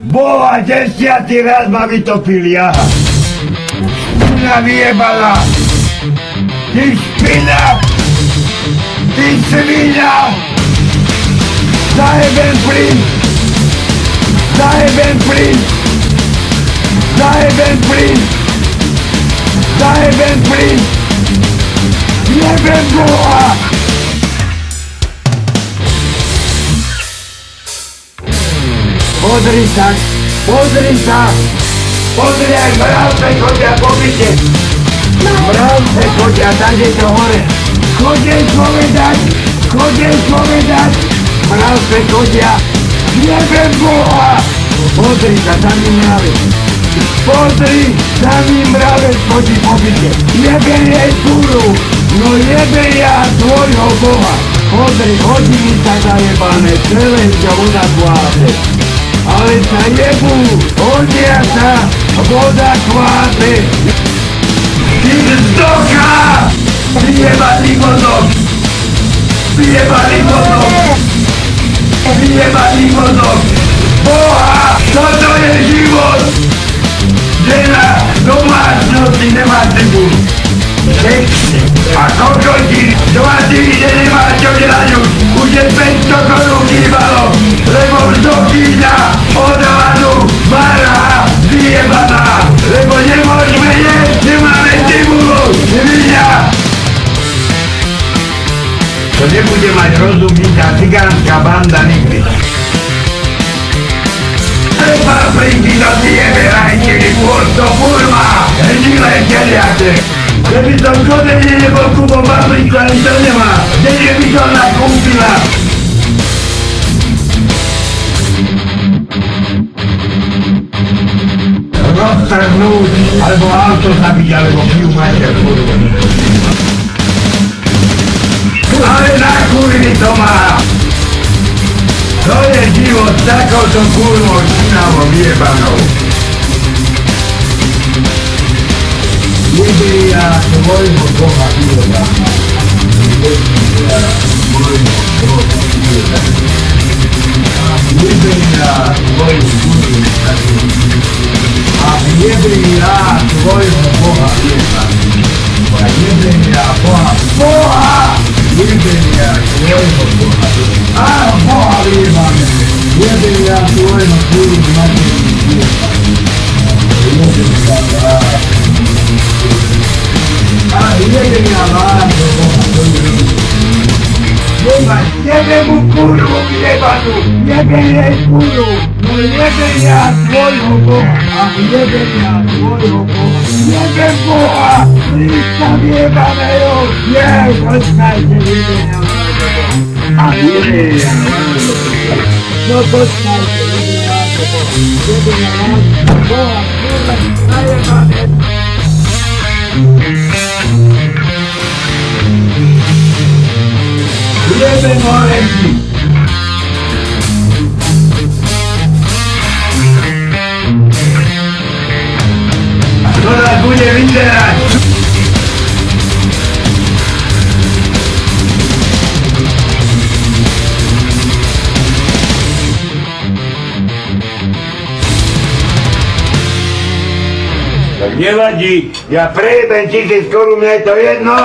Boha, 10. raz ma vytopili, aha. Špina vyjebala. Ty špina. Ty svina. Zajeben plyn. Zajeben plyn. Zajeben plyn. Zajeben plyn. Jebem Boha. Pozri sa, pozri sa, pozri, ak mravce chodia po byte. Mravce chodia, tady to hore. Chodej povedať, mravce chodia, jebem Boha. Pozri sa, tam mi mravec. Pozri, tam mi mravec chodí po byte. Jebem jej kuru, no jebem ja tvojho Boha. Pozri, hodí mi sa zajebané, celé ťa voda kvápe. Ale sa jebu, hodia sa, voda kvápe. Ty vzdocha! Vyjebaný mozog! Vyjebaný mozog! Vyjebaný mozog! Boha! Toto je život! Žena domácnosti nemá cebu. Sex a kokotín, domácí, že nemá čo dělat už je 500 korun chýbalo, lebo vzdokýňa od hladu mará vyjebaná, lebo nemôžeme jesť, nemáme stimulus, svinia. To nebude mať rozum tá cigánska banda nikdy. Paprinky do tiebe rajčili, pôsto furma, hnilé teliate. Keby som chodenie nebol Kubo Paprinku, ani to nemá, kde by som nakúpila. Roztrhnúť, alebo auto zabiť, alebo pijú mater furma. Ale na kurvy to má. To je život s takouto kurvou šinavou jebanou. Jebeja tvojho Boha vyjeba. Jebeja tvojho Boha vyjeba. Jebeja tvojho Boha vyjeba. A jebeja tvojho Boha vyjeba. A jebeja Boha. Jebeja tvojho Boha vyjeba. A Boha vyjebame. Jebeja tvojho Boha vyjeba. Jebeja Boha. A jebeja vášho Boha vyjeba. Jebe mu kurvu vyjebanú. Jebe jej kuru. No jebeja tvojho Boha. A jebeja tvojho Boha. Jebe Boha. Krista vyjebaného. Počkajte, jebeja vášho Boha. A jebeja vášho Boha. No počkajte, jebeja vášho Boha. Jebeja vášho Boha. Kurva, najebané. Jebe morenky. A to nás bude vyzerať. Tak nevadí, ja prejebem 1000 korun, mne je to jedno.